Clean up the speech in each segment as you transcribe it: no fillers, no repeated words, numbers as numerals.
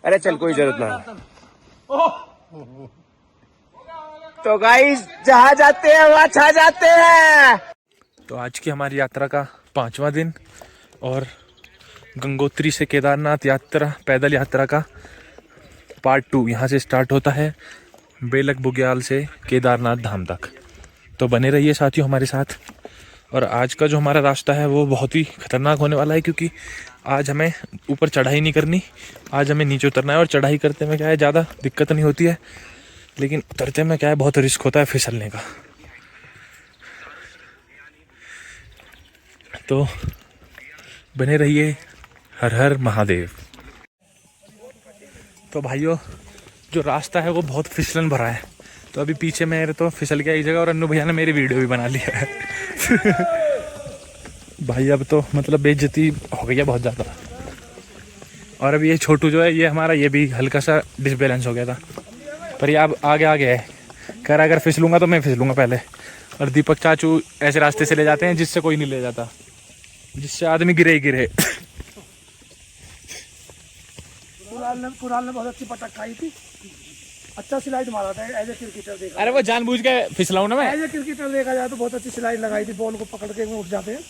अरे चल कोई जरूरत ना। तो गाइस जहाँ जाते हैं वहाँ छा जाते हैं। तो आज की हमारी यात्रा का 5वां दिन और गंगोत्री से केदारनाथ यात्रा पैदल यात्रा का पार्ट 2 यहाँ से स्टार्ट होता है बेलक बुग्याल से केदारनाथ धाम तक। तो बने रहिए साथियों हमारे साथ। और आज का जो हमारा रास्ता है वो बहुत ही खतरनाक होने वाला है, क्योंकि आज हमें ऊपर चढ़ाई नहीं करनी, आज हमें नीचे उतरना है। और चढ़ाई करते में क्या है, ज़्यादा दिक्कत नहीं होती है, लेकिन उतरते में क्या है, बहुत रिस्क होता है फिसलने का। तो बने रहिए। हर हर महादेव। तो भाइयों जो रास्ता है वो बहुत फिसलन भरा है, तो अभी पीछे मेरे तो फिसल गया एक जगह, और अन्नू भैया ने मेरी वीडियो भी बना लिया है। भाई अब तो मतलब बेइज्जती हो गई है बहुत ज़्यादा। और अभी ये छोटू जो है, ये हमारा, ये भी हल्का सा डिसबैलेंस हो गया था, पर ये अब आगे आगे है। कह रहा अगर फिसलूंगा तो मैं फिसलूंगा पहले। और दीपक चाचू ऐसे रास्ते से ले जाते हैं जिससे कोई नहीं ले जाता, जिससे आदमी गिरे ही गिरे। कुराल ने बहुत अच्छी पटक खाई थी, अच्छा स्लाइड मारा था एज ए क्रिकेटर देखा। अरे वो जानबूझ के फिसलाऊं ना मैं। एज ए क्रिकेटर देखा जाए तो बहुत अच्छी स्लाइड लगाई थी, बॉल को पकड़ के उठ जाते हैं।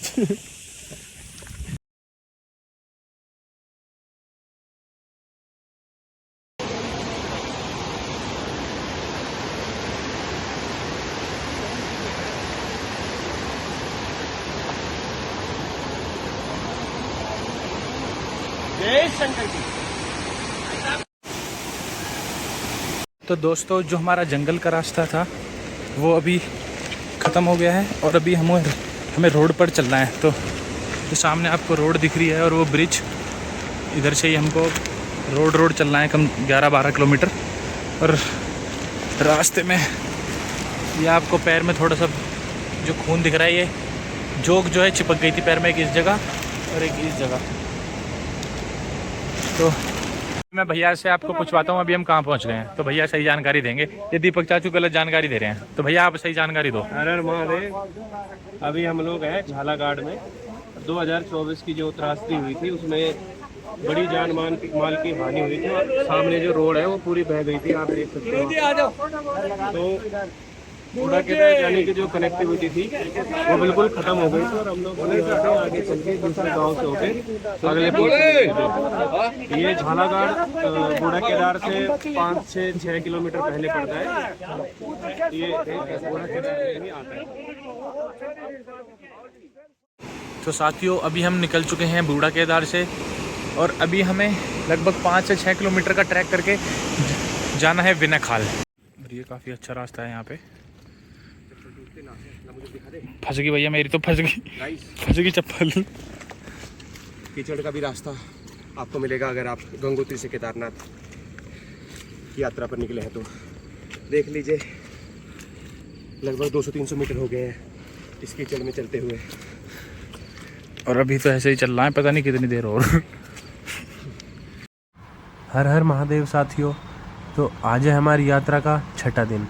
तो दोस्तों जो हमारा जंगल का रास्ता था वो अभी ख़त्म हो गया है, और अभी हमें रोड पर चलना है। तो सामने आपको रोड दिख रही है, और वो ब्रिज, इधर से ही हमको रोड चलना है कम 11-12 किलोमीटर। और रास्ते में ये आपको पैर में थोड़ा सा जो खून दिख रहा है, ये जोक जो है चिपक गई थी पैर में, एक इस जगह और एक इस जगह। तो मैं भैया से आपको पूछवाता हूँ अभी हम कहाँ पहुँच गए हैं, तो भैया सही जानकारी देंगे। ये दीपक चाचू गलत जानकारी दे रहे हैं, तो भैया आप सही जानकारी दो। हर हर महादेव। अभी हम लोग हैं झालाघाट में। 2024 की जो त्रासदी हुई थी उसमें बड़ी जान माल की हानि हुई थी, और सामने जो रोड है वो पूरी बह गई थी, आप देख सकते हो। तो बूढ़ा केदार जाने की जो कनेक्टिविटी थी वो बिल्कुल खत्म हो गई थी, और हम लोग आगे चल के दूसरे गाँव से होके अगले ये झालाघाट बूढ़ा केदार से 5-6 किलोमीटर पहले पड़ता है। ये बूढ़ा केदार में आता है। तो साथियों अभी हम निकल चुके हैं बूढ़ा केदार से, और अभी हमें लगभग 5 से 6 किलोमीटर का ट्रैक करके जाना है विनयखाल। और ये काफ़ी अच्छा रास्ता है यहाँ पे। फंस गई भैया मेरी, तो फंस गई चप्पल। कीचड़ का भी रास्ता आपको मिलेगा अगर आप गंगोत्री से केदारनाथ की यात्रा पर निकले हैं। तो देख लीजिए लगभग 200-300 मीटर हो गए हैं इस कीचड़ में चलते हुए, और अभी तो ऐसे ही चल रहा है, पता नहीं कितनी देर और। हर हर महादेव साथियों। तो आज है हमारी यात्रा का 6ठा दिन।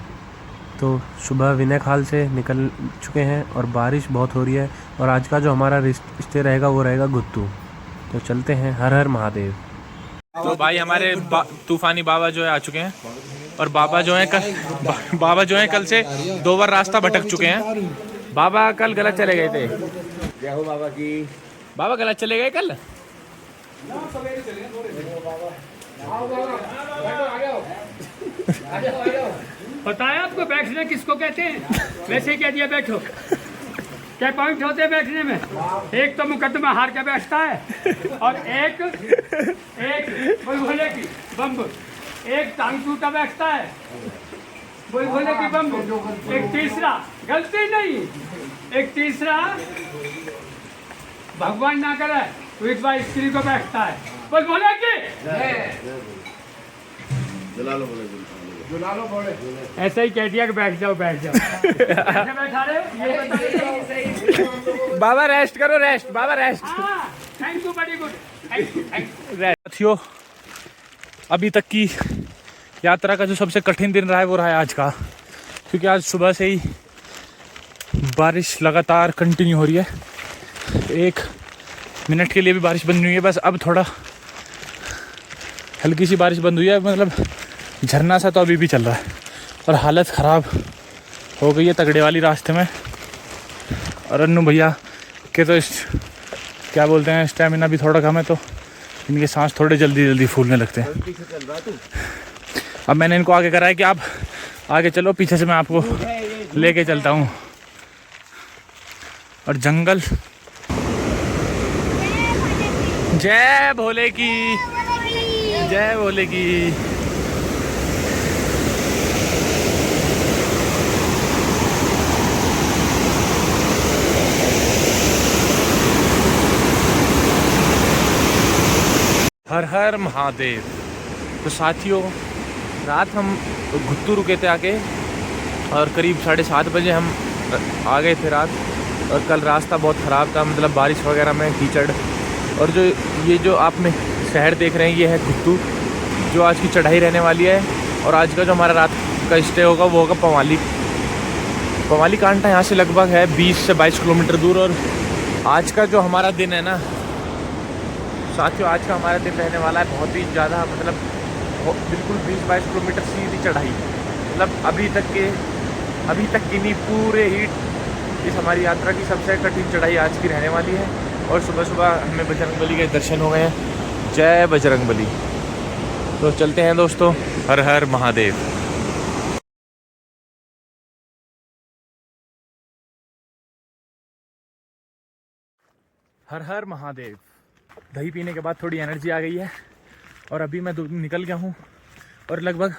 तो सुबह विनयखाल से निकल चुके हैं, और बारिश बहुत हो रही है, और आज का जो हमारा स्टे रहेगा वो रहेगा गुत्तू। तो चलते हैं। हर हर महादेव। तो भाई हमारे तूफानी बाबा जो है आ चुके हैं, और बाबा जो है कल से 2 बार रास्ता भटक चुके हैं। बाबा कल गलत चले गए थे। जय हो बाबा की। बाबा गलत चले गए कल। पता है आपको बैठने किसको कहते हैं? वैसे ही कह दिया बैठो। क्या पॉइंट होते हैं बैठने में? एक तो मुकदमा हार के बैठता है, और एक भोले की बम, एक टांग टूटा बैठता है, भोले की बम, एक तीसरा गलती नहीं, एक तीसरा भगवान ना करे तो इस बार स्त्री को बैठता है। बोल भोले की ऐसा ही कह दिया कि बैठ जाओ। ऐसे बैठा रहे हो? ये बताइए। बाबा रेस्ट करो, rest Baba rest. Thank you, very good, thank you. साथियों अभी तक की यात्रा का जो सबसे कठिन दिन रहा है वो रहा है आज का, क्योंकि आज सुबह से ही बारिश लगातार कंटिन्यू हो रही है। 1 मिनट के लिए भी बारिश बंद नहीं हुई है, बस अब थोड़ा हल्की सी बारिश बंद हुई है, मतलब झरना सा तो अभी भी चल रहा है और हालत ख़राब हो गई है तगड़े वाली रास्ते में। और अन्नू भैया के तो क्या बोलते हैं, स्टेमिना भी थोड़ा कम है, तो इनके सांस थोड़े जल्दी जल्दी फूलने लगते हैं। अब मैंने इनको आगे करा है कि आप आगे चलो, पीछे से मैं आपको लेके चलता हूँ। और जंगल, जय भोले की, जय भोले की। हर हर महादेव। तो साथियों, रात हम घुत्तू रुके थे आके, और करीब 7:30 बजे हम आ गए थे रात। और कल रास्ता बहुत ख़राब था, मतलब बारिश वगैरह में कीचड़। और ये जो आप में शहर देख रहे हैं, ये है घुत्तू, जो आज की चढ़ाई रहने वाली है। और आज का जो हमारा रात का स्टे होगा वो होगा पवाली कांटा। यहाँ से लगभग है 20 से 22 किलोमीटर दूर। और आज का जो हमारा दिन है ना साथियों, आज का हमारा दिन रहने वाला है बहुत ही ज़्यादा, मतलब बिल्कुल 20-22 किलोमीटर सीधी चढ़ाई। मतलब अभी तक की नहीं, पूरे ही इस हमारी यात्रा की सबसे कठिन चढ़ाई आज की रहने वाली है। और सुबह सुबह हमें बजरंगबली के दर्शन हो गए हैं। जय बजरंगबली। तो चलते हैं दोस्तों, हर हर महादेव। हर हर महादेव। दही पीने के बाद थोड़ी एनर्जी आ गई है और अभी मैं निकल गया हूँ। और लगभग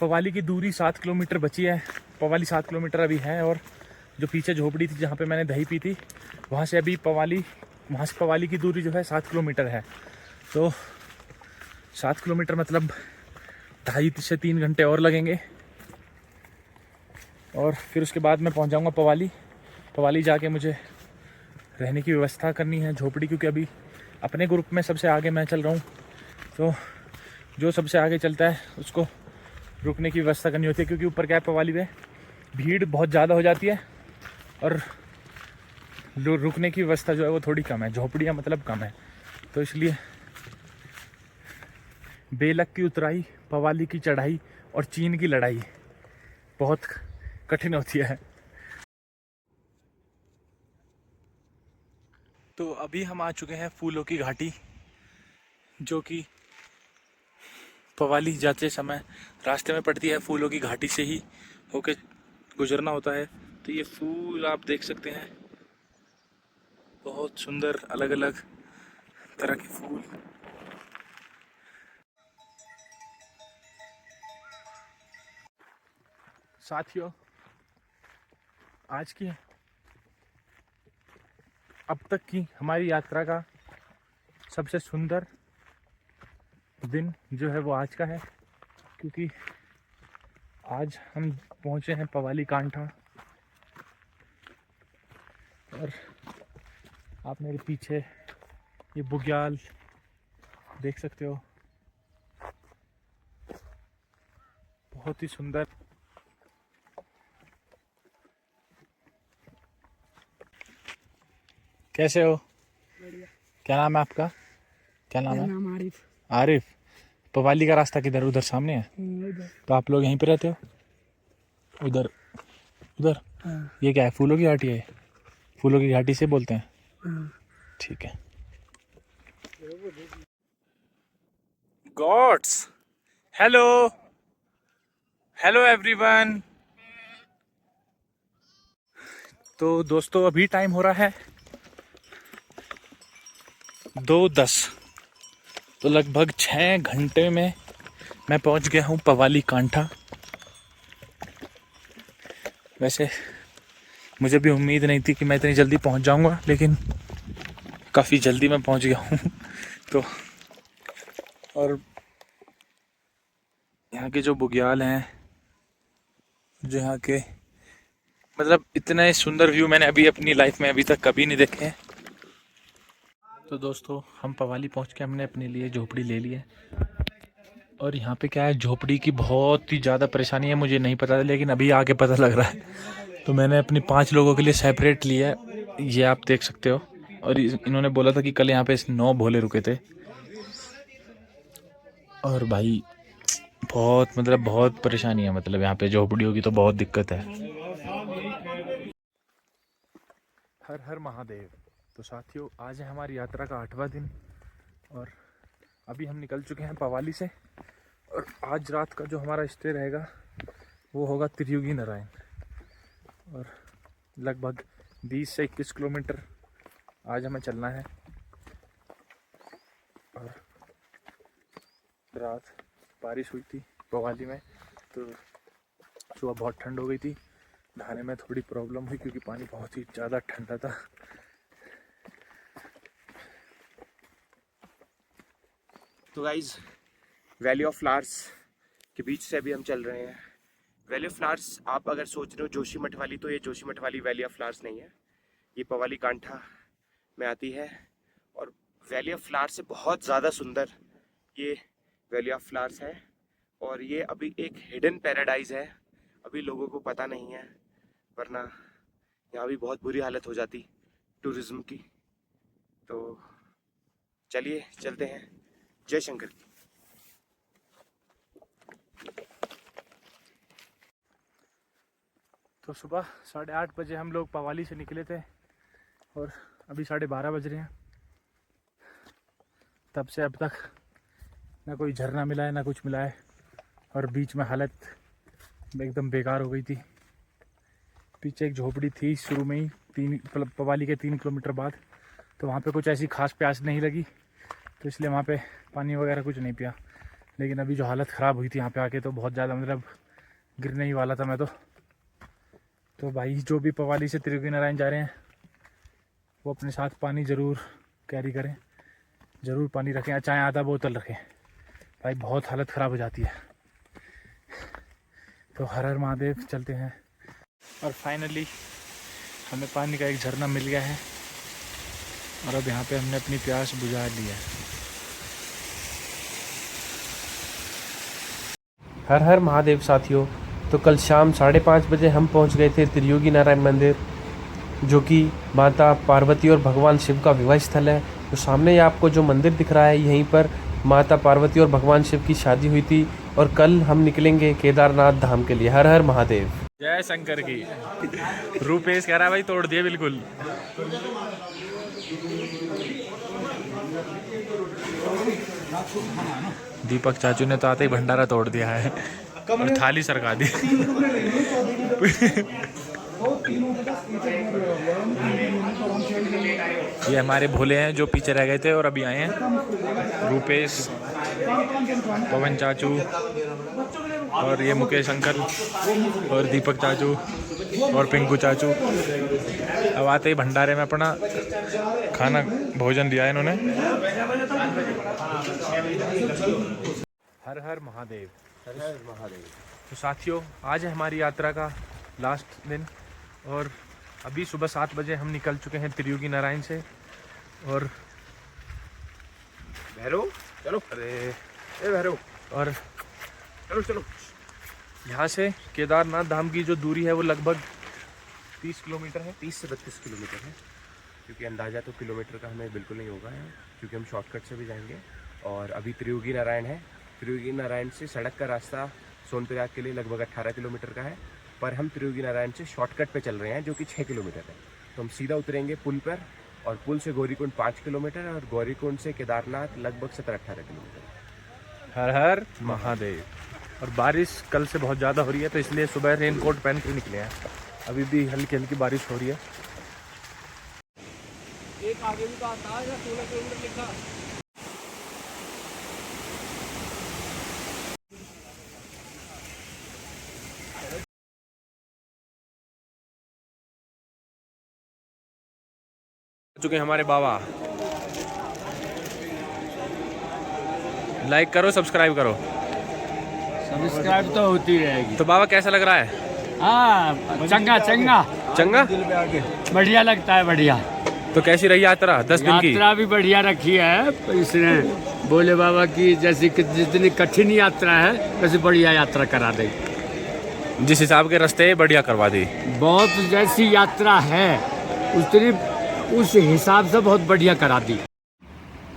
पवाली की दूरी 7 किलोमीटर बची है। पवाली 7 किलोमीटर अभी है। और जो पीछे झोपड़ी थी जहाँ पे मैंने दही पी थी, वहाँ से पवाली की दूरी जो है 7 किलोमीटर है। तो 7 किलोमीटर मतलब 2.5 से 3 घंटे और लगेंगे। और फिर उसके बाद मैं पहुँच जाऊँगा पवाली जाके मुझे रहने की व्यवस्था करनी है, झोपड़ी, क्योंकि अभी अपने ग्रुप में सबसे आगे मैं चल रहा हूँ। तो जो सबसे आगे चलता है उसको रुकने की व्यवस्था करनी होती है, क्योंकि ऊपर क्या है, पवाली में भीड़ बहुत ज़्यादा हो जाती है और रुकने की व्यवस्था जो है वो थोड़ी कम है, झोपड़ियाँ मतलब कम है। तो इसलिए बेलक की उतराई, पवाली की चढ़ाई और चीन की लड़ाई बहुत कठिन होती है। तो अभी हम आ चुके हैं फूलों की घाटी, जो कि पवाली जाते समय रास्ते में पड़ती है। फूलों की घाटी से ही होके गुजरना होता है। तो ये फूल आप देख सकते हैं, बहुत सुंदर अलग अलग तरह के फूल। साथियों, आज की अब तक की हमारी यात्रा का सबसे सुंदर दिन जो है वो आज का है, क्योंकि आज हम पहुंचे हैं पवाली कांठा। और आप मेरे पीछे ये बुग्याल देख सकते हो, बहुत ही सुंदर। कैसे हो? बढ़िया। क्या नाम है आपका? क्या नाम मेरा है? नाम आरिफ। आरिफ। पवाली का रास्ता किधर? उधर सामने है। उधर। तो आप लोग यहीं पे रहते हो? उधर उधर। हाँ। ये क्या है? फूलों की घाटी है? फूलों की घाटी से बोलते हैं? हाँ। ठीक है। गॉड्स, हेलो हेलो एवरीवन। तो दोस्तों, अभी टाइम हो रहा है 2:10। तो लगभग 6 घंटे में मैं पहुंच गया हूं पवाली कांठा। वैसे मुझे भी उम्मीद नहीं थी कि मैं इतनी जल्दी पहुंच जाऊंगा, लेकिन काफ़ी जल्दी मैं पहुंच गया हूं। तो और यहाँ के जो बुग्याल हैं, जो यहाँ के मतलब इतने सुंदर व्यू मैंने अभी अपनी लाइफ में अभी तक कभी नहीं देखे हैं। तो दोस्तों, हम पवाली पहुँच के हमने अपने लिए झोपड़ी ले ली है। और यहाँ पे क्या है, झोपड़ी की बहुत ही ज़्यादा परेशानी है, मुझे नहीं पता था, लेकिन अभी आके पता लग रहा है। तो मैंने अपनी 5 लोगों के लिए सेपरेट लिया है, ये आप देख सकते हो। और इन्होंने बोला था कि कल यहाँ पे 9 भोले रुके थे। और भाई बहुत मतलब बहुत परेशानी है, मतलब यहाँ पे झोपड़ियों की तो बहुत दिक्कत है। हर हर महादेव। तो साथियों, आज है हमारी यात्रा का 8वां दिन और अभी हम निकल चुके हैं पवाली से। और आज रात का जो हमारा स्टे रहेगा वो होगा त्रियुगी नारायण, और लगभग 20 से 21 किलोमीटर आज हमें चलना है। और रात बारिश हुई थी पवाली में, तो सुबह बहुत ठंड हो गई थी। नहाने में थोड़ी प्रॉब्लम हुई क्योंकि पानी बहुत ही ज़्यादा ठंडा था। तो गाइज, वैली ऑफ फ्लावर्स के बीच से अभी हम चल रहे हैं। वैली ऑफ फ्लावर्स, आप अगर सोच रहे हो जोशीमठ वाली, तो ये जोशीमठ वाली वैली ऑफ फ्लावर्स नहीं है, ये पवाली कांठा में आती है। और वैली ऑफ फ्लावर्स से बहुत ज़्यादा सुंदर ये वैली ऑफ फ्लावर्स है। और ये अभी एक हिडन पैराडाइज है, अभी लोगों को पता नहीं है, वरना यहाँ भी बहुत बुरी हालत हो जाती टूरिज्म की। तो चलिए चलते हैं। जय शंकर की। तो सुबह 8:30 बजे हम लोग पवाली से निकले थे और अभी 12:30 बज रहे हैं। तब से अब तक ना कोई झरना मिला है ना कुछ मिला है, और बीच में हालत एकदम बेकार हो गई थी। पीछे एक झोपड़ी थी शुरू में ही पवाली के 3 किलोमीटर बाद, तो वहाँ पे कुछ ऐसी खास प्यास नहीं लगी, तो इसलिए वहाँ पे पानी वगैरह कुछ नहीं पिया। लेकिन अभी जो हालत ख़राब हुई थी यहाँ पे आके, तो बहुत ज़्यादा मतलब गिरने ही वाला था मैं तो भाई जो भी पवाली से त्रियुगी नारायण जा रहे हैं वो अपने साथ पानी ज़रूर कैरी करें, ज़रूर पानी रखें, चाहे आधा बोतल रखें, भाई बहुत हालत ख़राब हो जाती है। तो हर हर महादेव, चलते हैं। और फाइनली हमें पानी का एक झरना मिल गया है और अब यहाँ पे हमने अपनी प्यास बुझा ली है। हर हर महादेव साथियों। तो कल शाम 5:30 बजे हम पहुंच गए थे त्रियुगी नारायण मंदिर, जो कि माता पार्वती और भगवान शिव का विवाह स्थल है। तो सामने आपको जो मंदिर दिख रहा है, यहीं पर माता पार्वती और भगवान शिव की शादी हुई थी। और कल हम निकलेंगे केदारनाथ धाम के लिए। हर हर महादेव। जय शंकर की। रूपेश कह रहा है भाई तोड़ दिए बिल्कुल। दीपक चाचू ने तो आते ही भंडारा तोड़ दिया है और थाली सरका दी। ये हमारे भोले हैं जो पीछे रह गए थे और अभी आए हैं। रूपेश, पवन चाचू और ये मुकेश अंकल और दीपक चाचू और पिंकू चाचू। अब आते ही भंडारे में अपना खाना भोजन दिया है इन्होंने। हर हर महादेव। हर हर महादेव। तो साथियों, आज है हमारी यात्रा का लास्ट दिन और अभी सुबह 7 बजे हम निकल चुके हैं त्रियुगी नारायण से। और भैरव चलो, अरे भैरव, और चलो यहाँ से केदारनाथ धाम की जो दूरी है वो लगभग 30 किलोमीटर है, 30 से 32 किलोमीटर है, क्योंकि अंदाज़ा तो किलोमीटर का हमें बिल्कुल नहीं होगा यहाँ, क्योंकि हम शॉर्टकट से भी जाएंगे। और अभी त्रियुगी नारायण है, त्रियुगी नारायण से सड़क का रास्ता सोनप्रयाग के लिए लगभग 18 किलोमीटर का है, पर हम त्रियुगी नारायण से शॉर्टकट पे चल रहे हैं जो कि 6 किलोमीटर है। तो हम सीधा उतरेंगे पुल पर, और पुल से गौरीकुंड 5 किलोमीटर और गौरीकुंड से केदारनाथ लगभग 17-18 किलोमीटर। हर हर महादेव। और बारिश कल से बहुत ज़्यादा हो रही है, तो इसलिए सुबह रेनकोट पहन के निकले हैं। अभी भी हल्की हल्की बारिश हो रही है। एक आगे भी तो आता है 16 किलोमीटर लिखा। चुके हमारे बाबा। लाइक करो, सब्सक्राइब करो। सब्सक्राइब तो होती रहेगी। तो बाबा कैसा लग रहा है? हाँ, चंगा चंगा चंगा, बढ़िया लगता है, बढ़िया। तो कैसी रही यात्रा 10 दिन की? यात्रा भी बढ़िया रखी है इसने, बोले बाबा की जैसी कि जितनी कठिन यात्रा है वैसे बढ़िया यात्रा करा दी। जिस हिसाब के रास्ते बढ़िया करवा दी। बहुत जैसी यात्रा है उतनी उस हिसाब से बहुत बढ़िया करा दी।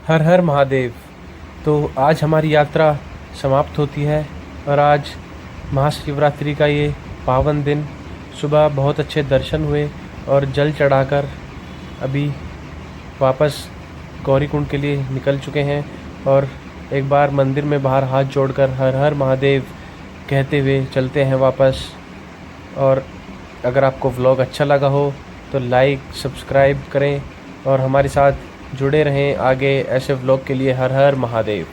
हर हर महादेव। तो आज हमारी यात्रा समाप्त होती है। और आज महाशिवरात्रि का ये पावन दिन, सुबह बहुत अच्छे दर्शन हुए और जल चढ़ाकर अभी वापस गौरीकुंड के लिए निकल चुके हैं। और एक बार मंदिर में बाहर हाथ जोड़कर हर हर महादेव कहते हुए चलते हैं वापस। और अगर आपको व्लॉग अच्छा लगा हो तो लाइक सब्सक्राइब करें और हमारे साथ जुड़े रहें आगे ऐसे व्लॉग के लिए। हर हर महादेव।